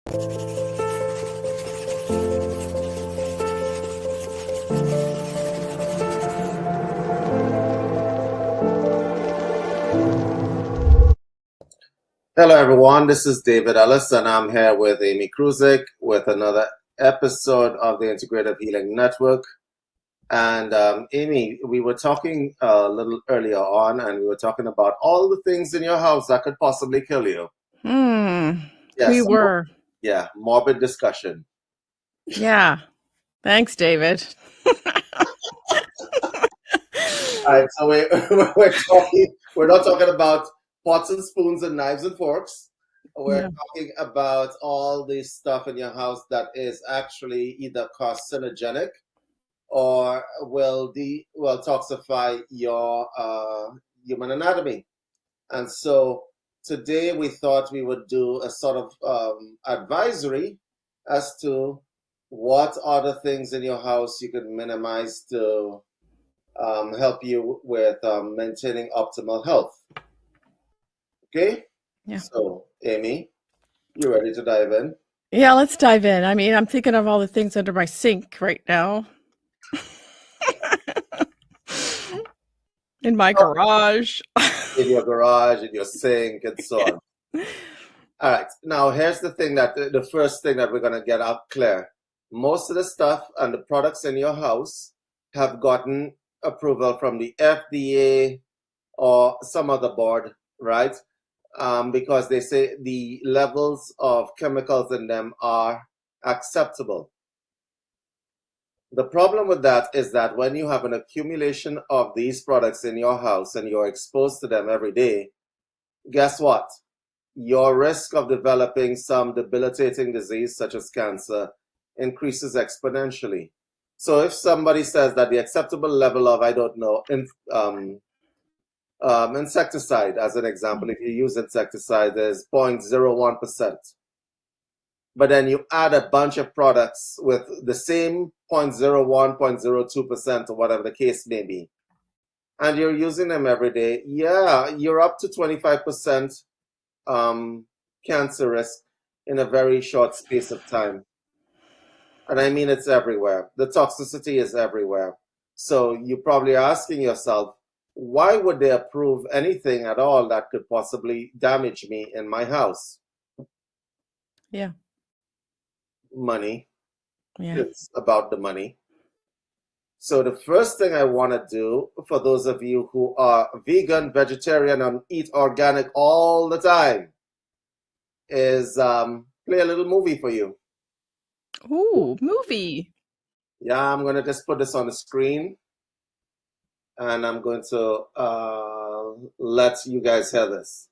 Hello, everyone. This is David Ellis, and I'm here with Amy Kruzik with another episode of the Integrative Healing Network. And Amy, we were talking a little earlier on, and we were talking about all the things in your house that could possibly kill you. Yes, we were. Yeah, morbid discussion. Yeah. Thanks, David. All right, so we're not talking about pots and spoons and knives and forks. We're talking about all the stuff in your house that is actually either carcinogenic or will toxify your human anatomy. And so today we thought we would do a sort of advisory as to what are the things in your house you can minimize to help you with maintaining optimal health. Okay? Yeah. So, Amy, you ready to dive in? Yeah, let's dive in. I mean, I'm thinking of all the things under my sink right now. In my garage. In your garage, in your sink, and so on. All right. Now, here's the thing the first thing that we're going to get out clear. Most of the stuff and the products in your house have gotten approval from the FDA or some other board, right? Because they say the levels of chemicals in them are acceptable. The problem with that is that when you have an accumulation of these products in your house and you're exposed to them every day, guess what? Your risk of developing some debilitating disease such as cancer increases exponentially. So if somebody says that the acceptable level of, I don't know, insecticide, as an example, if you use insecticide, is 0.01%. But then you add a bunch of products with the same 0.01, 0.02%, or whatever the case may be, and you're using them every day, yeah, you're up to 25% cancer risk in a very short space of time. And I mean, it's everywhere. The toxicity is everywhere. So you're probably asking yourself, why would they approve anything at all that could possibly damage me in my house? Yeah. Money. Yeah. It's about the money. So the first thing I want to do for those of you who are vegan, vegetarian, and eat organic all the time is play a little movie for you. Ooh, movie. Yeah, I'm going to just put this on the screen. And I'm going to let you guys hear this.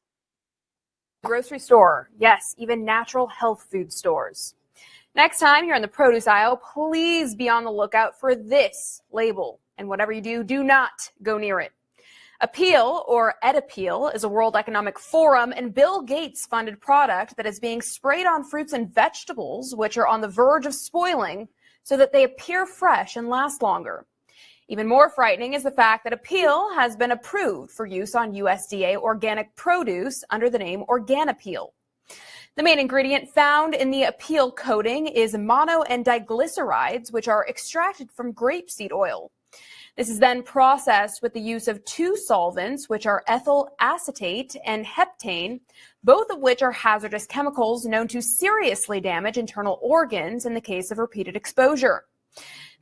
Grocery store. Yes, even natural health food stores. Next time you're in the produce aisle, please be on the lookout for this label. And whatever you do, do not go near it. Appeal, or Edappeal, is a World Economic Forum and Bill Gates funded product that is being sprayed on fruits and vegetables, which are on the verge of spoiling, so that they appear fresh and last longer. Even more frightening is the fact that Appeal has been approved for use on USDA organic produce under the name Organappeal. The main ingredient found in the Appeal coating is mono and diglycerides, which are extracted from grapeseed oil. This is then processed with the use of two solvents, which are ethyl acetate and heptane, both of which are hazardous chemicals known to seriously damage internal organs in the case of repeated exposure.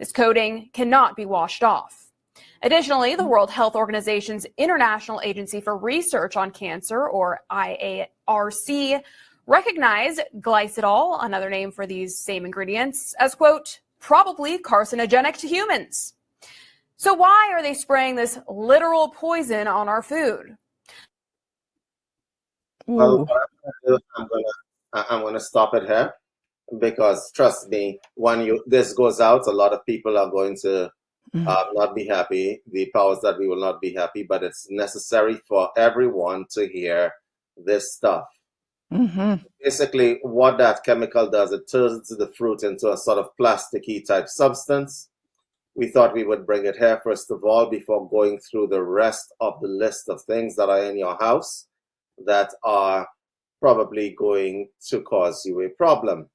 This coating cannot be washed off. Additionally, the World Health Organization's International Agency for Research on Cancer, or IARC, recognized glycidol, another name for these same ingredients, as, quote, probably carcinogenic to humans. So why are they spraying this literal poison on our food? Well, I'm going to stop it here. Because trust me, when this goes out, a lot of people are going to not be happy. The powers that we will not be happy, but it's necessary for everyone to hear this stuff. Basically, what that chemical does, it turns the fruit into a sort of plasticky type substance. We thought we would bring it here first of all before going through the rest of the list of things that are in your house that are probably going to cause you a problem.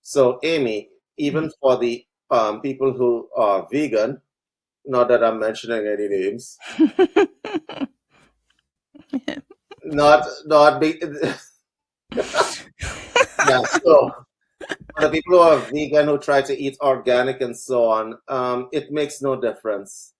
So, Amy, even for the people who are vegan, not that I'm mentioning any names, not be, yeah. So, for the people who are vegan who try to eat organic and so on, it makes no difference.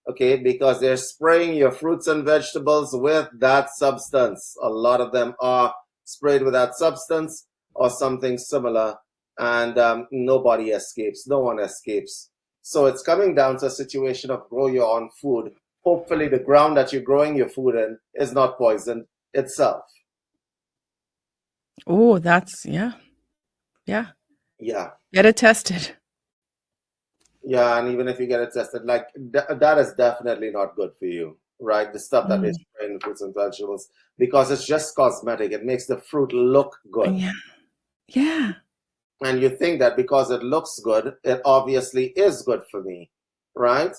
Okay, because they're spraying your fruits and vegetables with that substance. A lot of them are sprayed with that substance or something similar, and nobody escapes. No one escapes. So it's coming down to a situation of grow your own food. Hopefully, the ground that you're growing your food in is not poisoned itself. Oh, that's yeah. Yeah. Get it tested. Yeah, and even if you get it tested, like that is definitely not good for you, right? The stuff that they spray in fruits and vegetables, because it's just cosmetic. It makes the fruit look good. Yeah. And you think that because it looks good, it obviously is good for me, right?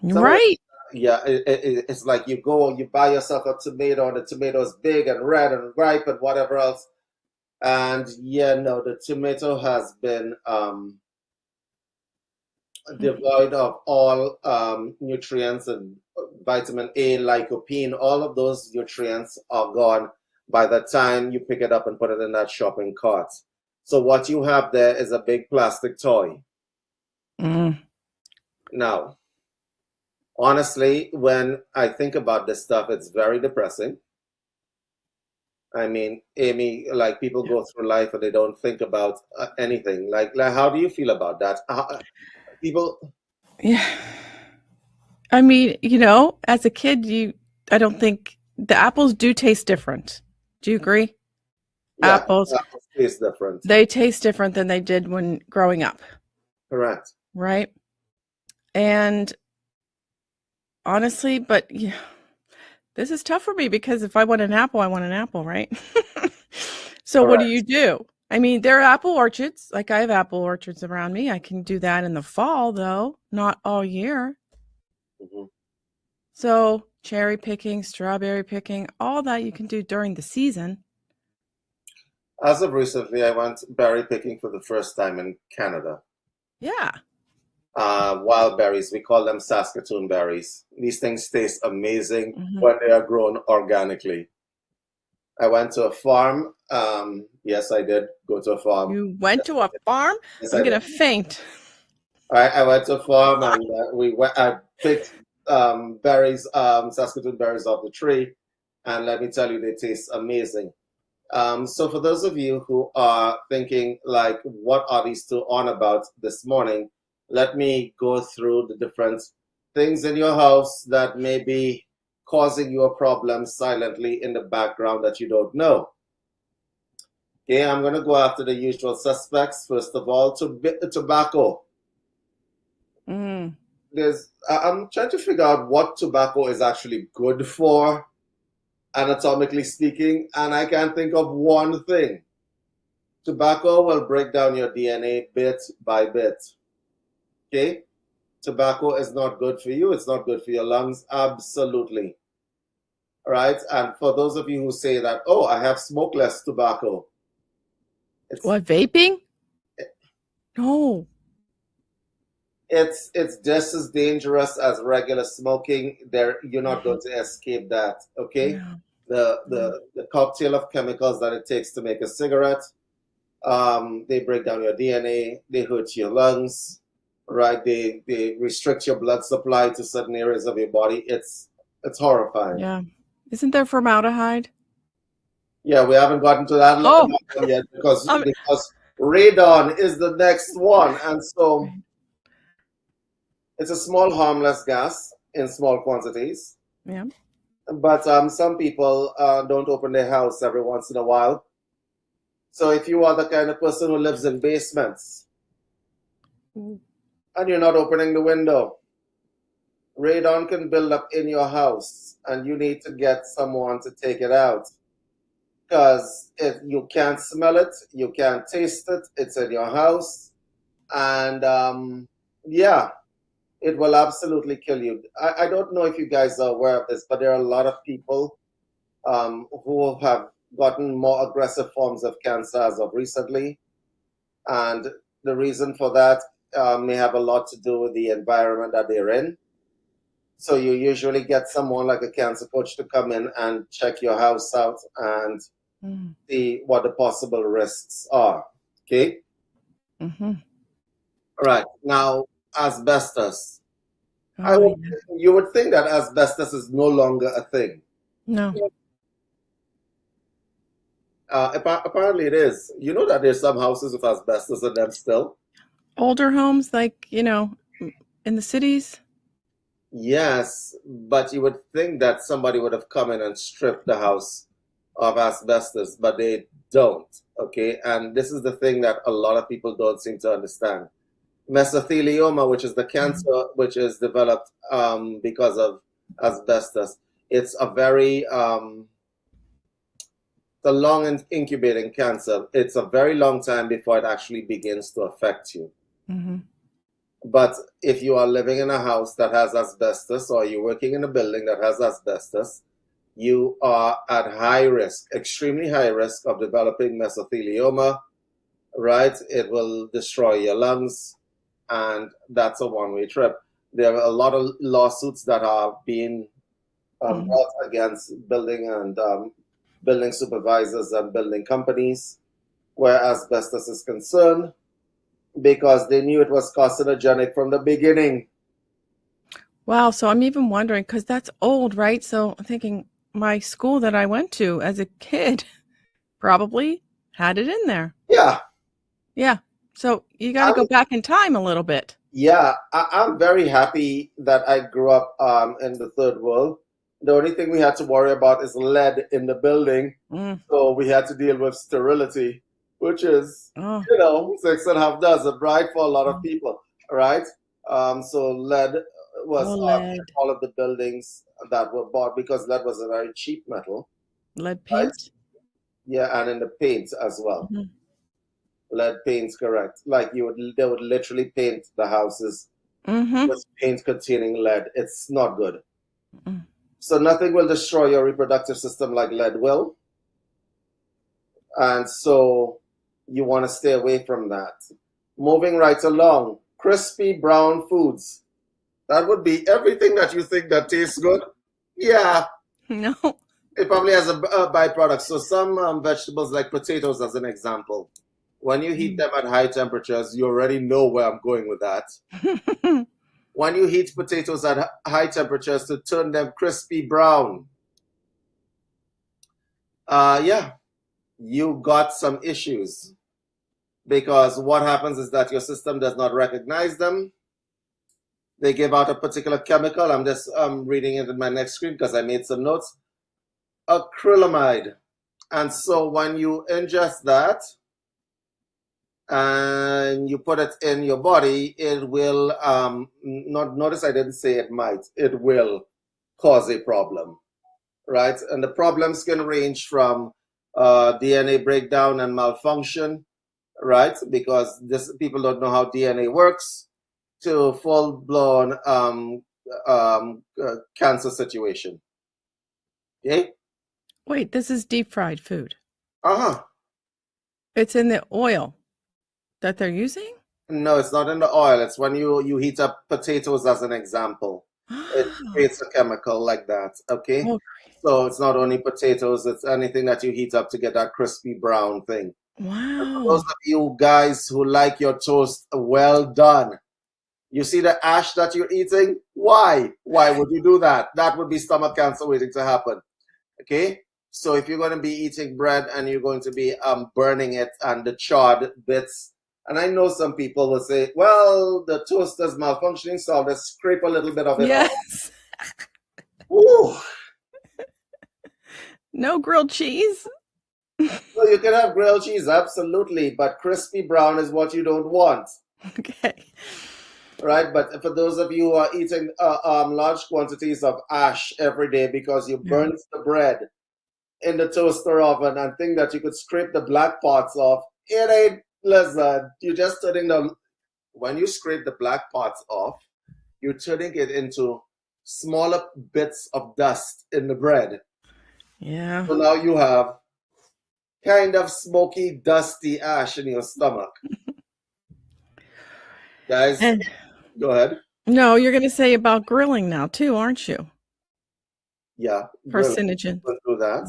Right. Yeah, it's like you buy yourself a tomato, and the tomato is big and red and ripe and whatever else. And yeah, no, the tomato has been devoid of all nutrients and vitamin A, lycopene, all of those nutrients are gone by the time you pick it up and put it in that shopping cart. So what you have there is a big plastic toy. Now, honestly, when I think about this stuff, it's very depressing. I mean, Amy, like people go through life and they don't think about anything. Like, how do you feel about that? People. Yeah. I mean, as a kid, I don't think the apples do taste different. Do you agree? Yeah, Apples taste different. They taste different than they did when growing up. Correct. Right? And honestly, but yeah, this is tough for me because if I want an apple, I want an apple, right? So Correct. what do you do? I mean, there are apple orchards. Like I have apple orchards around me. I can do that in the fall, though, not all year. Mm-hmm. So cherry picking, strawberry picking, all that you can do during the season. As of recently, I went berry picking for the first time in Canada. Yeah. Wild berries, we call them Saskatoon berries. These things taste amazing when they are grown organically. I went to a farm. Yes, I did go to a farm. You went to a farm? Yes, I'm I going to did. faint. I went to a farm and I picked berries, Saskatoon berries off the tree, and let me tell you, they taste amazing. So for those of you who are thinking, like, what are these two on about this morning? Let me go through the different things in your house that may be causing you a problem silently in the background that you don't know. Okay, I'm going to go after the usual suspects. First of all, tobacco. I'm trying to figure out what tobacco is actually good for, anatomically speaking, and I can't think of one thing. Tobacco will break down your DNA bit by bit. Okay? Tobacco is not good for you. It's not good for your lungs. Absolutely. All right? And for those of you who say that, oh, I have smokeless tobacco. What, vaping? No. It's just as dangerous as regular smoking. You're not going to escape that. Okay? Yeah. The cocktail of chemicals that it takes to make a cigarette. They break down your DNA, they hurt your lungs, right? They restrict your blood supply to certain areas of your body. It's horrifying. Yeah. Isn't there formaldehyde? Yeah, we haven't gotten to that level yet because radon is the next one. And so it's a small harmless gas in small quantities. Yeah. But some people don't open their house every once in a while. So if you are the kind of person who lives in basements and you're not opening the window, radon can build up in your house and you need to get someone to take it out because you can't smell it, you can't taste it, it's in your house, and yeah, it will absolutely kill you. I don't know if you guys are aware of this, but there are a lot of people who have gotten more aggressive forms of cancer as of recently. And the reason for that may have a lot to do with the environment that they're in. So you usually get someone like a cancer coach to come in and check your house out and see what the possible risks are. Okay? Mm-hmm. All right. Now, asbestos. Oh, yeah. You would think that asbestos is no longer a thing. No. Apparently it is. You know that there's some houses with asbestos in them still? Older homes, like, in the cities? Yes, but you would think that somebody would have come in and stripped the house of asbestos, but they don't. Okay? And this is the thing that a lot of people don't seem to understand. Mesothelioma, which is the cancer which is developed because of asbestos, it's a very the long and incubating cancer. It's a very long time before it actually begins to affect you. Mm-hmm. But if you are living in a house that has asbestos, or you're working in a building that has asbestos, you are at high risk, extremely high risk of developing mesothelioma, right? It will destroy your lungs, and that's a one-way trip. There are a lot of lawsuits that are being brought against building and building supervisors and building companies where asbestos is concerned, because they knew it was carcinogenic from the beginning. Wow. So I'm even wondering, because that's old, right? So I'm thinking my school that I went to as a kid probably had it in there. Yeah. Yeah. So you got to go back in time a little bit. Yeah, I'm very happy that I grew up in the third world. The only thing we had to worry about is lead in the building. So we had to deal with sterility, which is, 6.5 dozen, right, for a lot of people, right? So lead was in all of the buildings that were bought, because lead was a very cheap metal. Lead paint? Right? Yeah, and in the paint as well. Lead paint's correct. Like they would literally paint the houses with paint containing lead. It's not good. So nothing will destroy your reproductive system like lead will. And so you want to stay away from that. Moving right along, crispy brown foods. That would be everything that you think that tastes good. Yeah. No. It probably has a byproduct. So some vegetables, like potatoes as an example, when you heat them at high temperatures, you already know where I'm going with that. When you heat potatoes at high temperatures to turn them crispy brown, you got some issues. Because what happens is that your system does not recognize them. They give out a particular chemical. I'm just reading it in my next screen because I made some notes. Acrylamide. And so when you ingest that, and you put it in your body, it will, notice I didn't say it might, it will cause a problem, right? And the problems can range from DNA breakdown and malfunction, right? Because people don't know how DNA works, to full-blown cancer situation. Okay? Wait, this is deep fried food. It's in the oil that they're using? No, it's not in the oil. It's when you heat up potatoes, as an example. It creates a chemical like that, okay? So it's not only potatoes, it's anything that you heat up to get that crispy brown thing. Wow. For those of you guys who like your toast well done, you see the ash that you're eating? Why? Why would you do that? That would be stomach cancer waiting to happen, okay? So if you're going to be eating bread and you're going to be burning it and the charred bits, and I know some people will say, well, the toaster's malfunctioning, so I'll just scrape a little bit of it off. Woo. No grilled cheese? Well, you can have grilled cheese, absolutely, but crispy brown is what you don't want. Okay. Right, but for those of you who are eating large quantities of ash every day because you burnt the bread in the toaster oven and think that you could scrape the black parts off, it ain't. Listen, you're just turning them. When you scrape the black parts off, you're turning it into smaller bits of dust in the bread. Yeah. So now you have kind of smoky, dusty ash in your stomach. Guys, And go ahead. no, you're going to say about grilling now too, aren't you? Yeah, grilling. Carcinogen. We'll do that.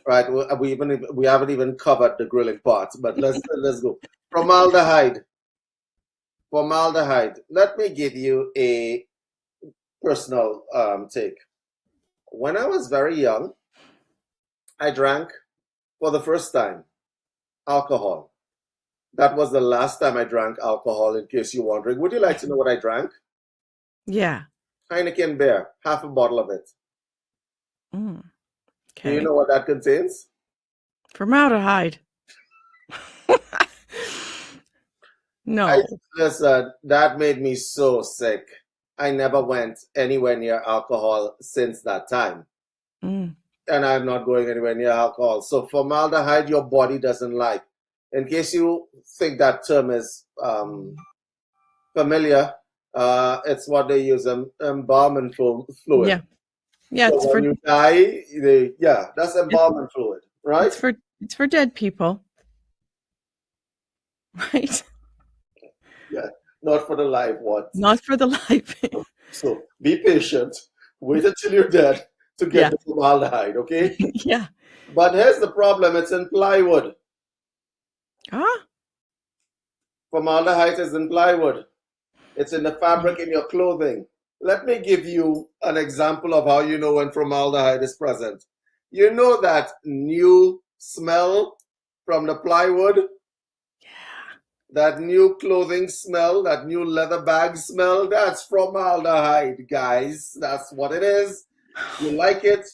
Right. We haven't even covered the grilling part, but let's go. Formaldehyde. Formaldehyde. Let me give you a personal take. When I was very young, I drank for the first time alcohol. That was the last time I drank alcohol, in case you're wondering. Would you like to know what I drank? Yeah. Heineken beer, half a bottle of it. Mm. Do you Okay. know what that contains? Formaldehyde. No. Listen, that made me so sick. I never went anywhere near alcohol since that time. Mm. And I'm not going anywhere near alcohol. So formaldehyde, your body doesn't like. In case you think that term is familiar, it's what they use, embalming fluid. Yeah. Yeah, So it's when for you die, that's embalming fluid, right? it's for dead people. Right? Yeah, not for the live ones. Not for the life. So be patient. Wait until you're dead to get Yeah. the formaldehyde, okay? Yeah. But here's the problem: it's in plywood. Ah. Formaldehyde is in plywood. It's in the fabric in your clothing. Let me give you an example of how you know when formaldehyde is present. You know that new smell from the plywood? Yeah. That new clothing smell, that new leather bag smell? That's formaldehyde, guys. That's what it is. You like it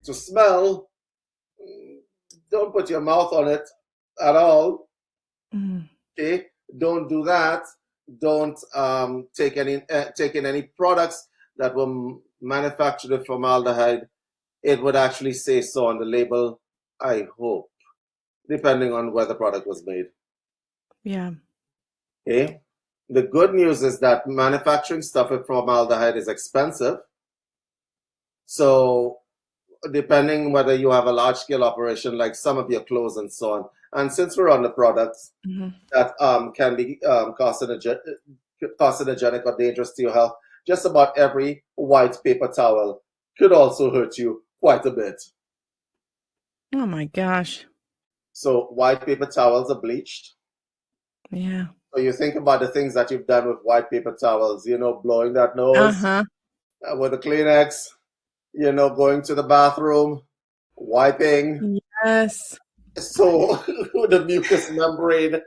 to smell? Don't put your mouth on it at all. Mm. Okay? Don't do that. Don't take in any products that were manufactured with formaldehyde. It would actually say so on the label, I hope, depending on where the product was made. Yeah. Okay? The good news is that manufacturing stuff with formaldehyde is expensive. So depending whether you have a large scale operation like some of your clothes and so on. And since we're on the products Mm-hmm. that can be carcinogenic or dangerous to your health, just about every white paper towel could also hurt you quite a bit. Oh my gosh. So white paper towels are bleached. Yeah. So you think about the things that you've done with white paper towels, blowing that nose Uh-huh. with a Kleenex, going to the bathroom, wiping. Yes. So the mucous membrane,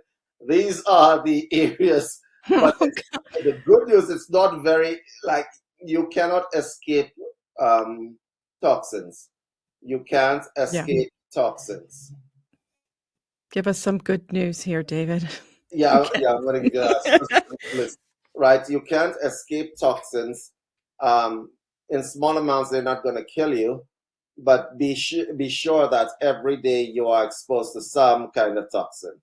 these are the areas. But Oh, the good news, it's not very, like, you cannot escape toxins. You can't yeah. escape toxins. Give us some good news here, David. Yeah, Okay. yeah, I'm going to give you that list. Right, you can't escape toxins. In small amounts, they're not going to kill you, but be sure that every day you are exposed to some kind of toxin.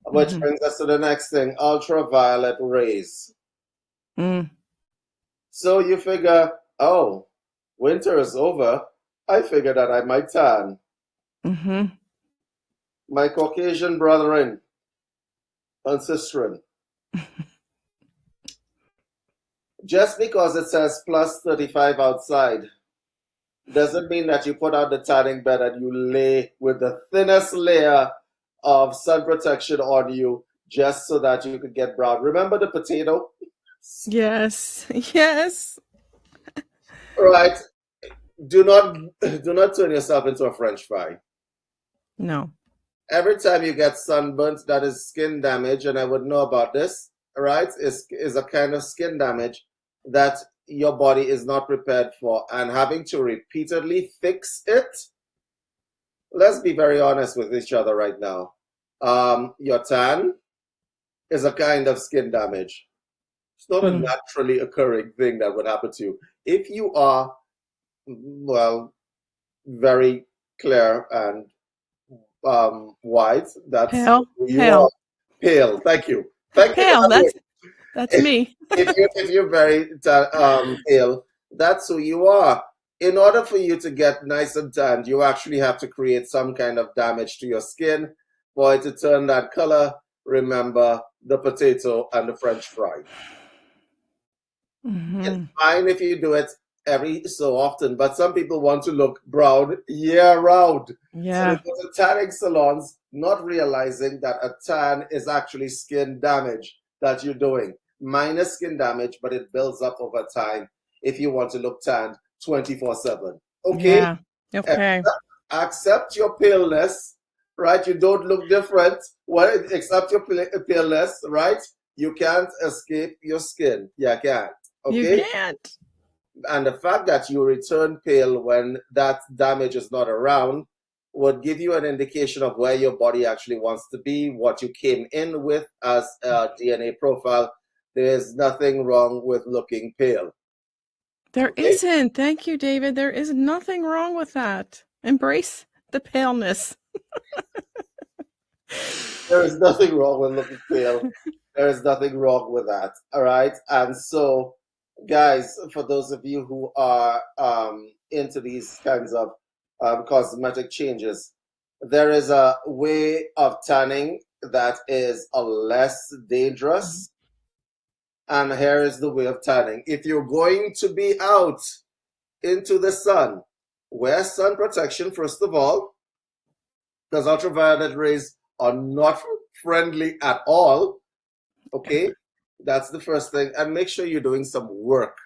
Which Mhm. brings us to the next thing, ultraviolet rays. Mm. So you figure, oh, winter is over. I figure that I might tan. Mm-hmm. My Caucasian brethren and sisterin, just because it says plus 35 outside doesn't mean that you put out the tanning bed and you lay with the thinnest layer of sun protection on you just so that you could get brown. Remember the potato? Yes. Yes. Right. Do not turn yourself into a French fry. No. Every time you get sunburnt, that is skin damage, and I would know about this, right? Is a kind of skin damage that your body is not prepared for, and having to repeatedly fix it. Let's be very honest with each other right now. Your tan is a kind of skin damage. It's not a Mm. naturally occurring thing that would happen to you. If you are, well, very clear and white, that's Pale. who you Pale. are. Pale. Thank you. Thank you for Pale. that word. That's me. If you're very pale, that's who you are. in order for you to get nice and tanned, you actually have to create some kind of damage to your skin for it to turn that color. Remember the potato and the French fry. It's fine if you do it every so often, but some people want to look brown year round. So Yeah. they go to tanning salons, not realizing that a tan is actually skin damage that you're doing. Minor skin damage, but it builds up over time if you want to look tanned 24/7. Okay? Yeah. Okay. Accept your paleness, right? You don't look different. Well, accept your paleness, right? You can't escape your skin. You can't. Okay? You can't. And the fact that you return pale when that damage is not around would give you an indication of where your body actually wants to be, what you came in with as a DNA profile. There's nothing wrong with looking pale. There Okay? isn't. Thank you, David. There is nothing wrong with that. Embrace the paleness. There is nothing wrong with looking pale. There is nothing wrong with that. All right. And so, guys, for those of you who are into these kinds of cosmetic changes, there is a way of tanning that is less dangerous. And here is the way of tanning. If you're going to be out into the sun, wear sun protection, first of all, because ultraviolet rays are not friendly at all. Okay, that's the first thing. And make sure you're doing some work,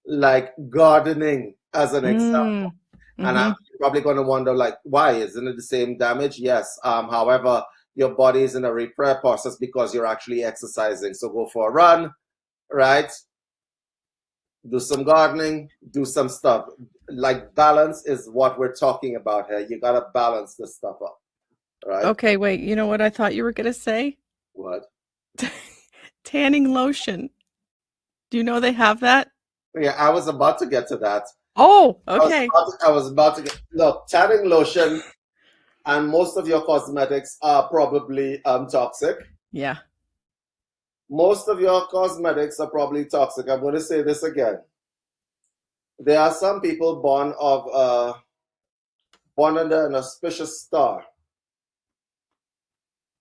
like gardening, as an example. And you're probably going to wonder, like, why? Isn't it the same damage? Yes. However, your body is in a repair process because you're actually exercising. So go for a run, right? Do some gardening, do some stuff. Like, balance is what we're talking about here. You got to balance this stuff up, right? Okay, wait. You know what I thought you were going to say? What? Tanning lotion. Do you know they have that? Yeah, I was about to get to that. Oh, okay. I was about to get, look, tanning lotion and most of your cosmetics are probably toxic. Yeah. Most of your cosmetics are probably toxic. I'm going to say this again. There are some people born under an auspicious star.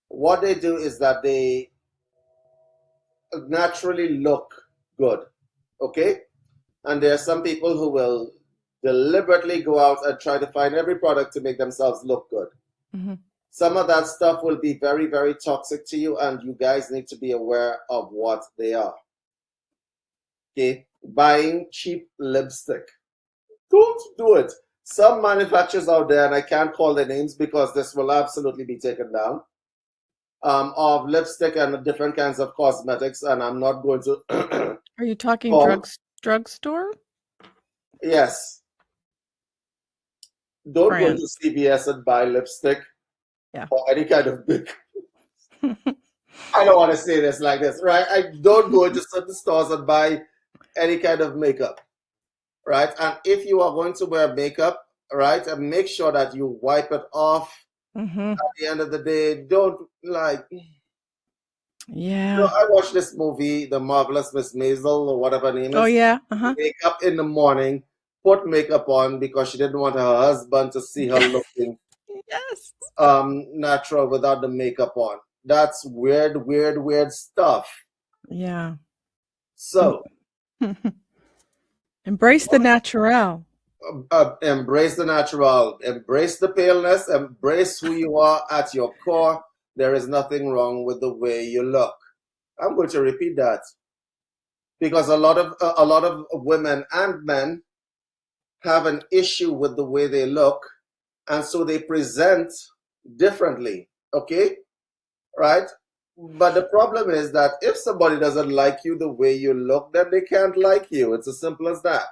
What they do is that they naturally look good, okay? And there are some people who will deliberately go out and try to find every product to make themselves look good. Some of that stuff will be very, very toxic to you, and you guys need to be aware of what they are. Okay? Buying cheap lipstick. Don't do it. Some manufacturers out there, and I can't call their names because this will absolutely be taken down, of lipstick and different kinds of cosmetics, and I'm not going to... Are you talking drugstore? Yes. Don't Brands. go to CVS and buy lipstick or any kind of big... I don't want to say this like this, right? I don't go into certain stores and buy any kind of makeup, right? And if you are going to wear makeup, right, and make sure that you wipe it off at the end of the day. Don't like... Yeah. You know, I watched this movie, The Marvelous Miss Maisel, or whatever her name is. Oh, yeah. Wake up in the morning, put makeup on because she didn't want her husband to see her looking natural without the makeup on. That's weird stuff. Yeah. So embrace the natural. Embrace the natural. Embrace the paleness. Embrace who you are at your core. There is nothing wrong with the way you look. I'm going to repeat that because a lot of women and men have an issue with the way they look, and so they present differently. Okay, right? But the problem is that if somebody doesn't like you the way you look, then they can't like you. It's as simple as that.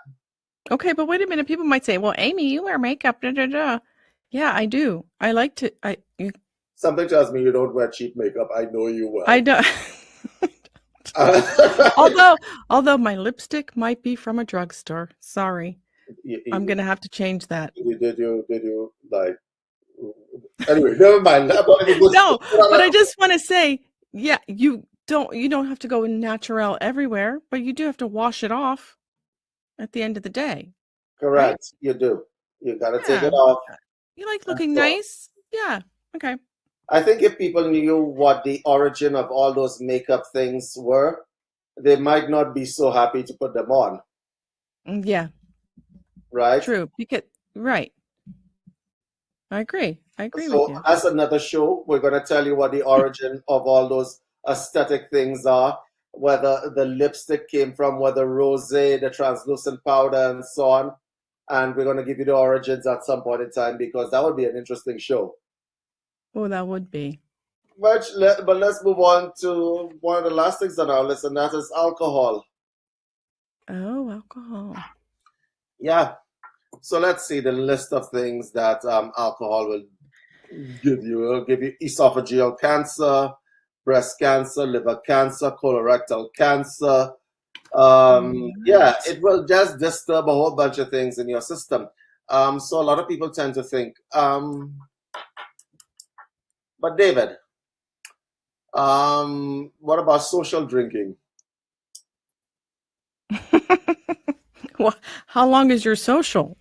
Okay, but wait a minute. People might say, "Well, Amy, you wear makeup." Da, da, da. Yeah, I do. I like to. Something tells me you don't wear cheap makeup. I know you well. I don't. although my lipstick might be from a drugstore. Sorry, I'm gonna have to change that. Did you like? Anyway, never mind. No, but I just want to say, yeah, you don't have to go natural everywhere, but you do have to wash it off at the end of the day. Correct. You do. You got to take Yeah. it off. You like and looking so on. nice? Yeah. Okay. I think if people knew what the origin of all those makeup things were, they might not be so happy to put them on, Yeah. right? True. Right. I agree. I agree with So you. that's another show. We're going to tell you what the origin of all those aesthetic things are, whether the lipstick came from, whether rosé, the translucent powder, and so on. And we're going to give you the origins at some point in time because that would be an interesting show. Oh, that would be. But let's move on to one of the last things on our list, and that is alcohol. Oh, alcohol. Yeah. So let's see the list of things that alcohol will give you. It'll give you esophageal cancer, breast cancer, liver cancer, colorectal cancer. Yeah, it will just disturb a whole bunch of things in your system. So a lot of people tend to think, but David, what about social drinking? Well, how long is your social?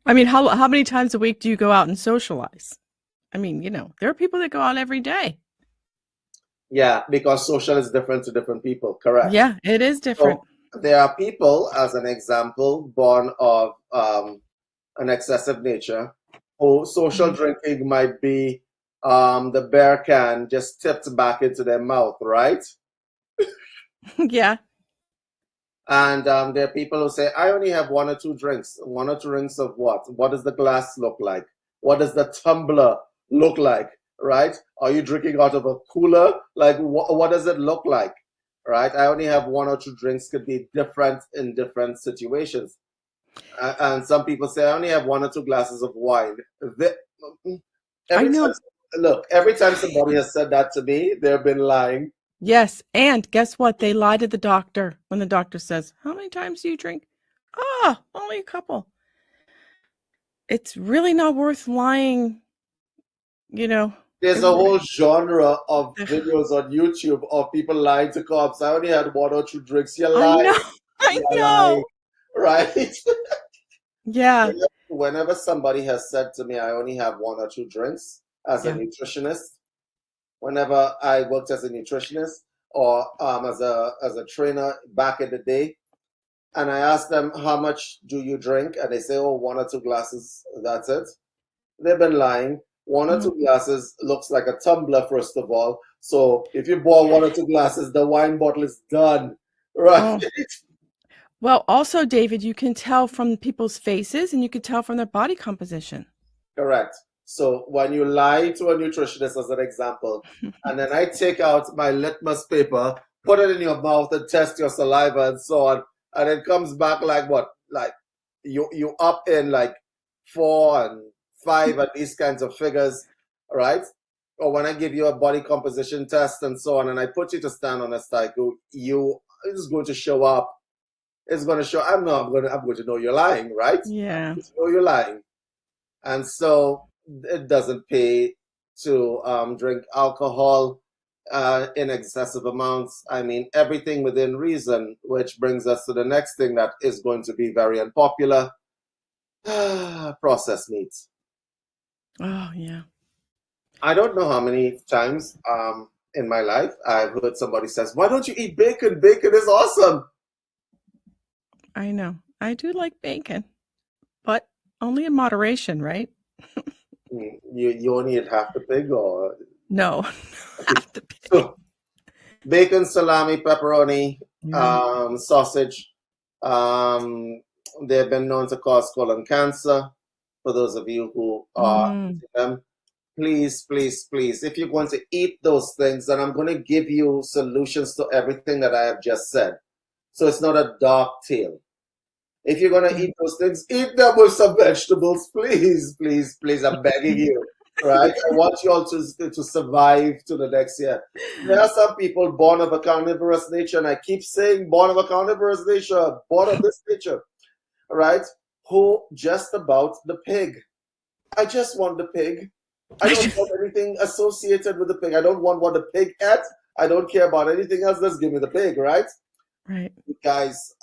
I mean, how many times a week do you go out and socialize? I mean, there are people that go out every day. Yeah, because social is different to different people, correct? Yeah, it is different. So there are people, as an example, born of an excessive nature, who social drinking might be the beer can just tipped back into their mouth, right? Yeah. And there are people who say, I only have one or two drinks. One or two drinks of what? What does the glass look like? What does the tumbler look like? Right? Are you drinking out of a cooler? Like, what does it look like? Right? I only have one or two drinks could be different in different situations. And some people say, I only have one or two glasses of wine. I know. Every time somebody has said that to me, they've been lying. Yes. And guess what? They lie to the doctor when the doctor says, how many times do you drink? Oh, only a couple. It's really not worth lying, There's a whole genre of videos on YouTube of people lying to cops. I only had one or two drinks. You're lying. I You're know. lying. Right? Yeah. Whenever somebody has said to me, I only have one or two drinks as a nutritionist, whenever I worked as a nutritionist or as a trainer back in the day, and I asked them, how much do you drink? And they say, oh, one or two glasses, that's it. They've been lying. One or two glasses looks like a tumbler, first of all. So if you boil one or two glasses, the wine bottle is done. Right? Oh. Well, also, David, you can tell from people's faces and you can tell from their body composition. Correct. So when you lie to a nutritionist, as an example, and then I take out my litmus paper, put it in your mouth and test your saliva and so on, and it comes back like what? Like you up in like 4 and 5 and these kinds of figures, right? Or when I give you a body composition test and so on, and I put you to stand on a cycle, it's going to show up. It's going to show. I'm going to know you're lying, right? Yeah. I'm going to know you're lying. And so it doesn't pay to drink alcohol in excessive amounts. I mean, everything within reason, which brings us to the next thing that is going to be very unpopular, processed meats. Oh, yeah. I don't know how many times in my life I've heard somebody says, why don't you eat bacon? Bacon is awesome. I know. I do like bacon, but only in moderation, right? You only eat half the pig or? No, half the pig. So, bacon, salami, pepperoni, sausage. They've been known to cause colon cancer. For those of you who are eating them, please, please, please, if you're going to eat those things, then I'm going to give you solutions to everything that I have just said. So it's not a dark tale. If you're going to eat those things, eat them with some vegetables, please, please, please. I'm begging you, right? I want you all to survive to the next year. There are some people born of a carnivorous nature, and I keep saying born of a carnivorous nature, born of this nature, right? Who just about the pig. I just want the pig. I don't want anything associated with the pig. I don't want what the pig ate. I don't care about anything else. Just give me the pig, right? Right. Guys,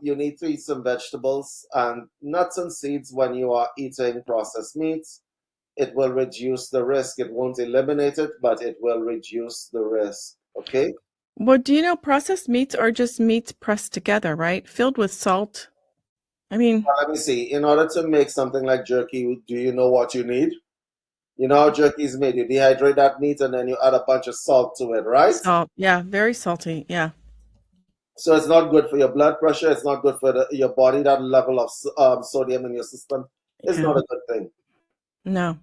you need to eat some vegetables and nuts and seeds when you are eating processed meats. It will reduce the risk. It won't eliminate it, but it will reduce the risk. Okay? Well, do you know processed meats are just meats pressed together, right? Filled with salt. I mean, Let me see. In order to make something like jerky, do you know what you need? You know how jerky is made. You dehydrate that meat and then you add a bunch of salt to it, right? salt. Yeah, very salty. Yeah. So it's not good for your blood pressure. It's not good for your body. That level of sodium in your system is Yeah. not a good thing. No.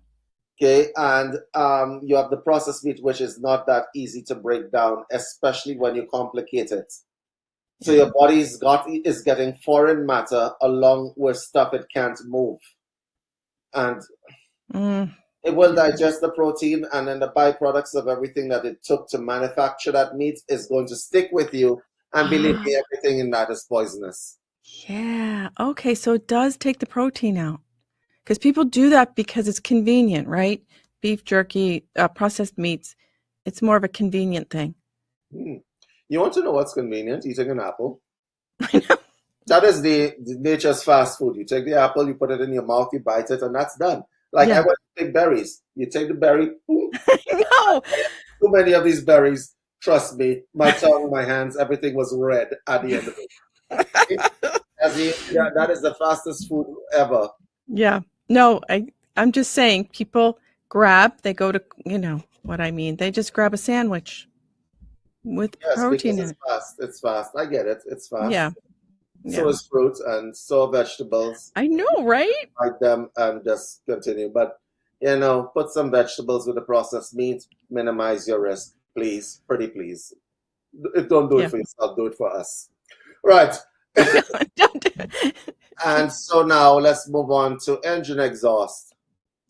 Okay, and you have the processed meat, which is not that easy to break down, especially when you complicate it. So Yeah. your body is getting foreign matter along with stuff it can't move, and Mm, it will digest the protein, and then the byproducts of everything that it took to manufacture that meat is going to stick with you. And believe me, everything in that is poisonous. yeah. Okay, so it does take the protein out. Because people do that because it's convenient, right? Beef jerky, processed meats. It's more of a convenient thing. Hmm. You want to know what's convenient? Eating an apple. I know. That is the nature's fast food. You take the apple, you put it in your mouth, you bite it, and that's done. Like I Yeah. went to take berries. You take the berry, boom, I know. too many of these berries. Trust me, my tongue, my hands, everything was red at the end of it. That is the fastest food ever. Yeah. No, I'm just saying people they go to, you know what I mean. They just grab a sandwich with Yes, protein because in it's it. fast. It's fast. I get it. It's Yeah. fast. So Yeah. is fruit and so are vegetables. I know, right? Like them and just continue. But put some vegetables with the processed meat, minimize your risk, please. Pretty please. Don't do it Yeah. for yourself, do it for us. Right. Don't do it. And so now let's move on to engine exhaust.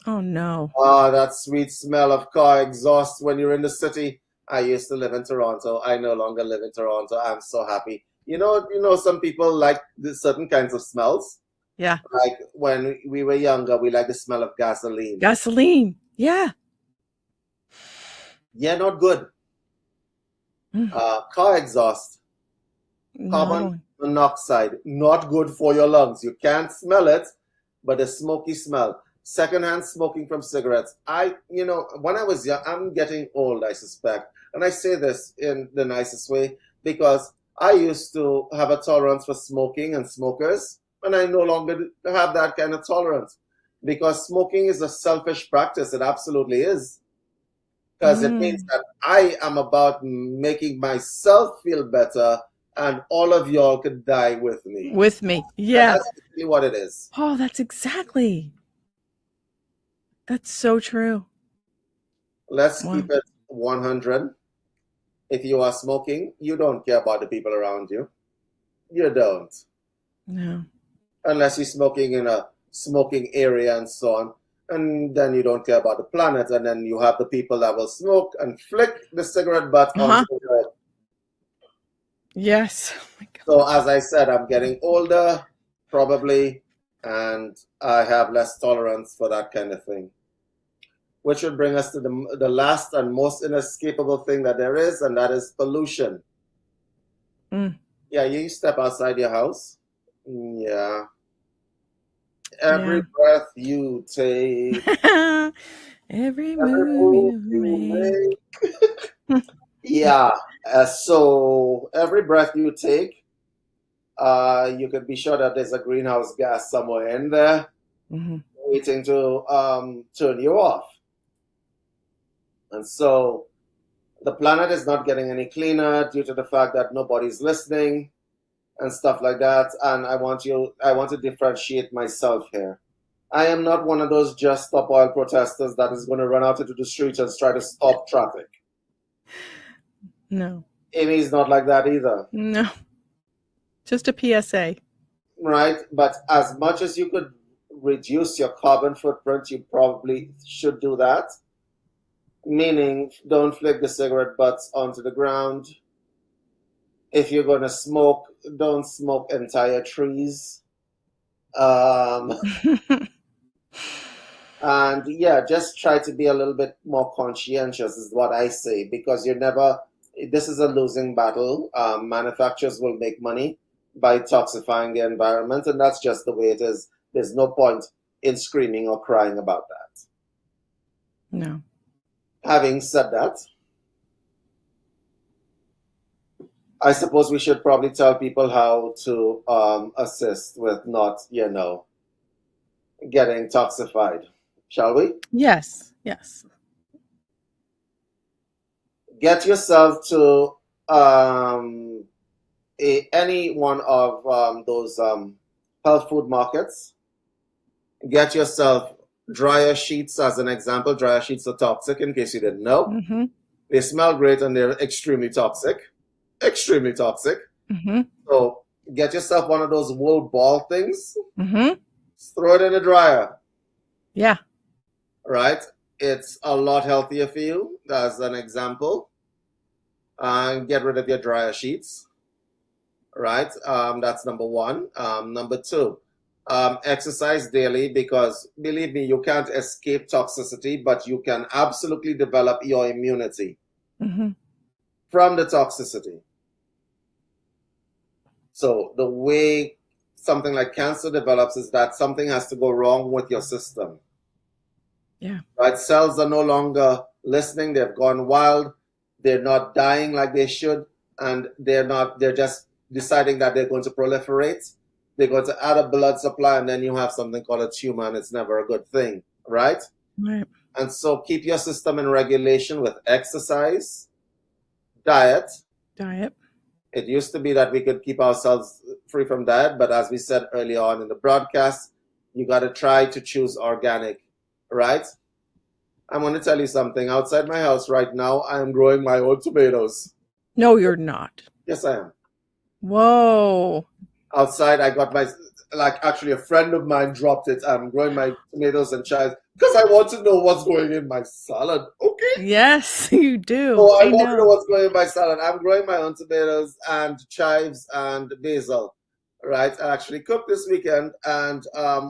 Oh no. Ah, that sweet smell of car exhaust when you're in the city. I used to live in Toronto. I no longer live in Toronto. I'm so happy. Some people like certain kinds of smells. Yeah. Like when we were younger, we like the smell of gasoline. Gasoline. Yeah. Yeah, not good. Mm, Car exhaust, no. carbon monoxide, not good for your lungs. You can't smell it, but the smoky smell. Secondhand smoking from cigarettes. When I was young, I'm getting old, I suspect. And I say this in the nicest way because I used to have a tolerance for smoking and smokers, and I no longer have that kind of tolerance because smoking is a selfish practice. It absolutely is. Because it means that I am about making myself feel better and all of y'all could die with me. With me. And Yeah. that's really what it is. Oh, that's so true. Let's Wow. keep it 100. If you are smoking, you don't care about the people around you. You don't. No. Unless you're smoking in a smoking area and so on. And then you don't care about the planet. And then you have the people that will smoke and flick the cigarette butt onto the road. Yes. Oh my God. So as I said, I'm getting older, probably, and I have less tolerance for that kind of thing. Which would bring us to the last and most inescapable thing that there is, and that is pollution. Yeah, you step outside your house. Yeah. Every breath you take. Every move you make. Yeah. So every breath you take, you can be sure that there's a greenhouse gas somewhere in there waiting to turn you off. And so the planet is not getting any cleaner due to the fact that nobody's listening and stuff like that. And I want to differentiate myself here. I am not one of those Just Stop Oil protesters that is going to run out into the streets and try to stop traffic. No. Amy's not like that either. No. Just a PSA. Right? But as much as you could reduce your carbon footprint, you probably should do that. Meaning, don't flick the cigarette butts onto the ground. If you're going to smoke, don't smoke entire trees. And yeah, just try to be a little bit more conscientious is what I say, because you're never this is a losing battle. Manufacturers will make money by toxifying the environment, and that's just the way it is. There's no point in screaming or crying about that. No. Having said that, I suppose we should probably tell people how to assist with not, getting toxified. Shall we? Yes. Yes. Get yourself to any one of those health food markets. Get yourself dryer sheets, as an example. Dryer sheets are toxic, in case you didn't know. Mm-hmm. They smell great and they're extremely toxic. Extremely toxic. Mm-hmm. So get yourself one of those wool ball things. Mm-hmm. Throw it in the dryer. Yeah. Right? It's a lot healthier for you, as an example. And get rid of your dryer sheets. Right? That's number one. Number two, exercise daily, because believe me, you can't escape toxicity, but you can absolutely develop your immunity Mm-hmm. from the toxicity. So the way something like cancer develops is that something has to go wrong with your system. Yeah. Right? Cells are no longer listening. They've gone wild. They're not dying like they should. And they're just deciding that they're going to proliferate. They're going to add a blood supply, and then you have something called a tumor, and it's never a good thing. Right? Right. And so keep your system in regulation with exercise, diet. It used to be that we could keep ourselves free from diet, but as we said earlier on in the broadcast, you got to try to choose organic, right? I'm going to tell you something. Outside my house right now, I am growing my own tomatoes. No, you're not. Yes, I am. Whoa. Outside, I got actually a friend of mine dropped it. I'm growing my tomatoes and chives because I want to know what's going in my salad. Okay. Yes, you do. So I want to know what's going in my salad. I'm growing my own tomatoes and chives and basil, right? I actually cooked this weekend and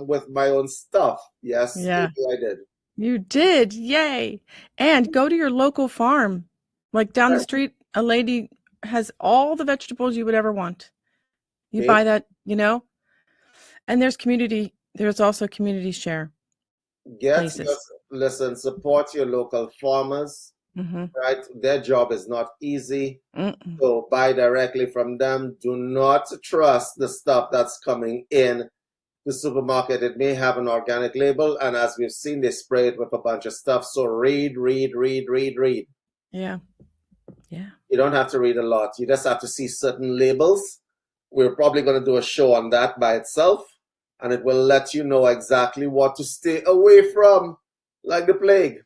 with my own stuff. Yes, Yeah. I did. You did. Yay. And go to your local farm. Like down the street, a lady has all the vegetables you would ever want. You buy that, and there's also community share. Listen, support your local farmers, right? Their job is not easy. So buy directly from them. Do not trust the stuff that's coming in the supermarket. It may have an organic label, and as we've seen, they spray it with a bunch of stuff. So read. Yeah. Yeah. You don't have to read a lot. You just have to see certain labels. We're probably going to do a show on that by itself, and it will let you know exactly what to stay away from, like the plague.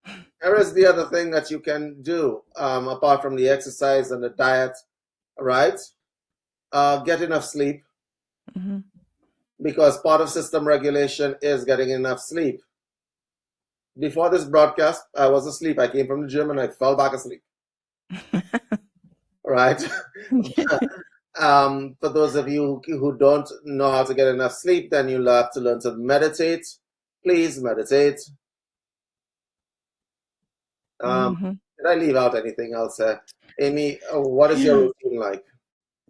Here is the other thing that you can do, apart from the exercise and the diet, right? Get enough sleep, because part of system regulation is getting enough sleep. Before this broadcast, I was asleep. I came from the gym and I fell back asleep. Right? For those of you who don't know how to get enough sleep, then you'll have to learn to meditate. Please meditate. Did I leave out anything else? Amy, what is your routine like?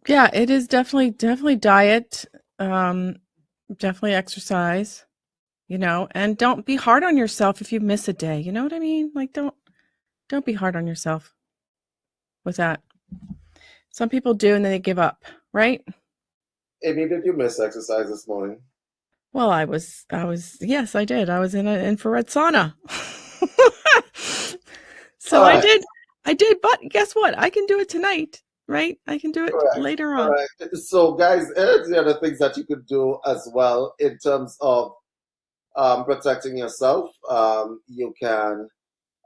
Yeah, it is definitely diet, definitely exercise, and don't be hard on yourself if you miss a day. You know what I mean? Like, don't be hard on yourself with that. Some people do, and then they give up, right? Amy, did you miss exercise this morning? Well, yes, I did. I was in an infrared sauna. So I did, but guess what? I can do it tonight, right? I can do it later on. Correct. So guys, here's the other things that you could do as well in terms of protecting yourself. You can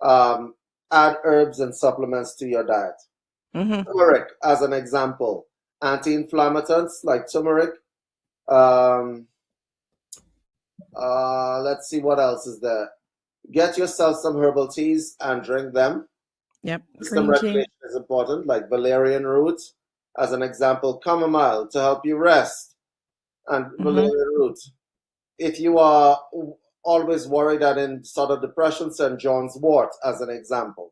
add herbs and supplements to your diet. Turmeric, as an example, anti-inflammatories like turmeric. Let's see what else is there. Get yourself some herbal teas and drink them. Yep. System regulation is important, like valerian root, as an example, chamomile to help you rest, and valerian root. If you are always worried and in sort of depression, St. John's wort, as an example.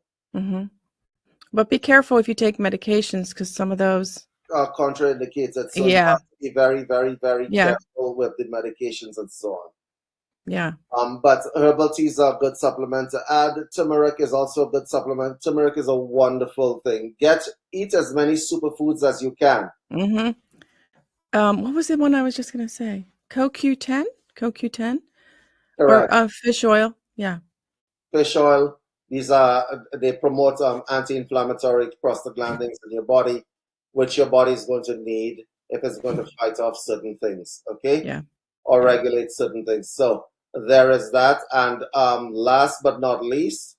But be careful if you take medications because some of those. Are contraindicated. So you Yeah. have to be very, very, very Yeah. careful with the medications and so on. Yeah. But herbal teas are a good supplement to add. Turmeric is also a good supplement. Turmeric is a wonderful thing. Eat as many superfoods as you can. Mm-hmm. What was the one I was just going to say? CoQ10? CoQ10? Correct. Or fish oil? Yeah. Fish oil. They promote anti-inflammatory prostaglandins in your body, which your body is going to need if it's going to fight off certain things. Okay. Yeah. Or Yeah. regulate certain things. So there is that. And last but not least,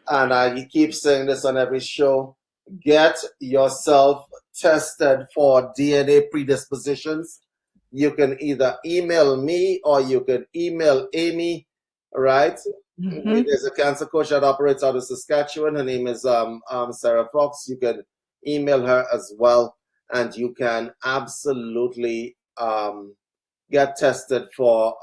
and you keep saying this on every show, get yourself tested for DNA predispositions. You can either email me or you can email Amy, right? Mm-hmm. There's a cancer coach that operates out of Saskatchewan. Her name is Sarah Fox. You can email her as well, and you can absolutely get tested for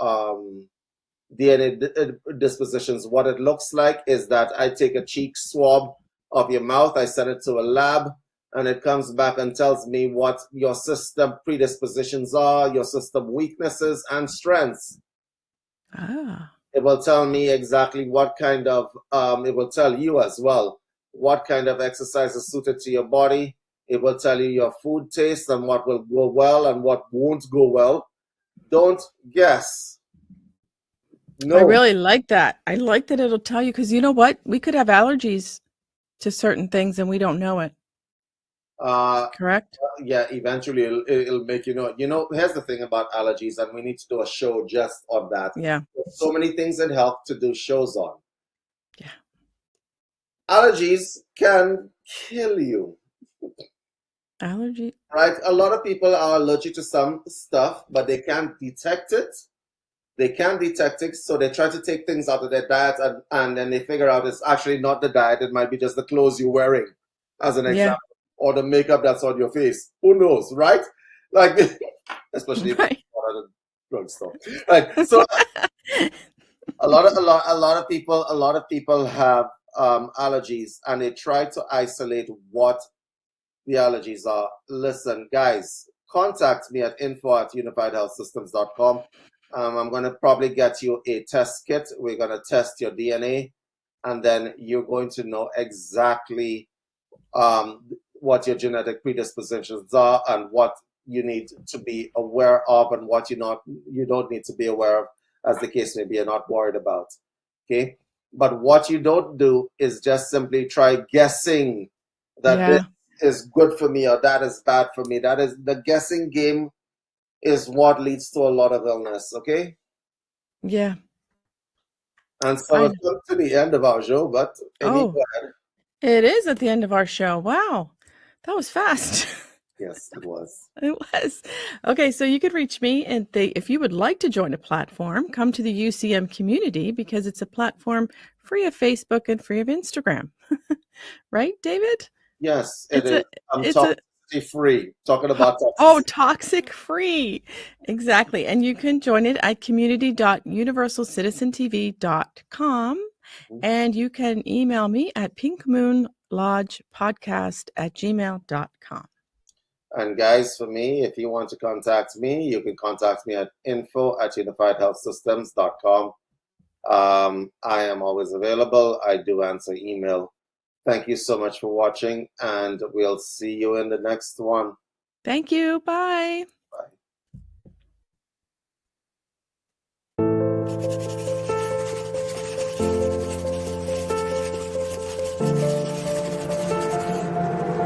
DNA dispositions. What it looks like is that I take a cheek swab of your mouth, I send it to a lab, and it comes back and tells me what your system predispositions are, your system weaknesses and strengths. Ah. It will tell me exactly what kind of, it will tell you as well what kind of exercise is suited to your body. It will tell you your food taste and what will go well and what won't go well. Don't guess. No. I really like that. I like that it'll tell you because you know what? We could have allergies to certain things and we don't know it. Correct? Yeah, eventually it'll make you know. You know, here's the thing about allergies, and we need to do a show just on that. Yeah. There's so many things in health to do shows on. Yeah. Allergies can kill you. Allergy. Right? A lot of people are allergic to some stuff, but they can't detect it. They can't detect it, so they try to take things out of their diet, and then they figure out it's actually not the diet. It might be just the clothes you're wearing, as an example, or the makeup that's on your face. Who knows, right? Like, especially if Right. you're at a drugstore. Right. So a lot of people have allergies, and they try to isolate what the allergies are. Listen, guys, contact me at info@unifiedhealthsystems.com. I'm going to probably get you a test kit. We're going to test your DNA, and then you're going to know exactly what your genetic predispositions are and what you need to be aware of and what you don't need to be aware of, as the case may be, and not worried about. Okay? But what you don't do is just simply try guessing that this is good for me or that is bad for me. That is the guessing game is what leads to a lot of illness, okay? Yeah. And so it's come to the end of our show, but go ahead. It is at the end of our show. Wow. That was fast. Yes, it was. It was. Okay, so you could reach me, and if you would like to join a platform, come to the UCM community because it's a platform free of Facebook and free of Instagram. Right, David? Yes, it is. It's toxic free. Talking about toxic. Oh, toxic free. Exactly. And you can join it at community.universalcitizentv.com. And you can email me at pinkmoonlodgepodcast@gmail.com. And guys, for me, if you want to contact me, you can contact me at info@unifiedhealthsystems.com. I am always available. I do answer email. Thank you so much for watching, and we'll see you in the next one. Thank you. Bye. Bye.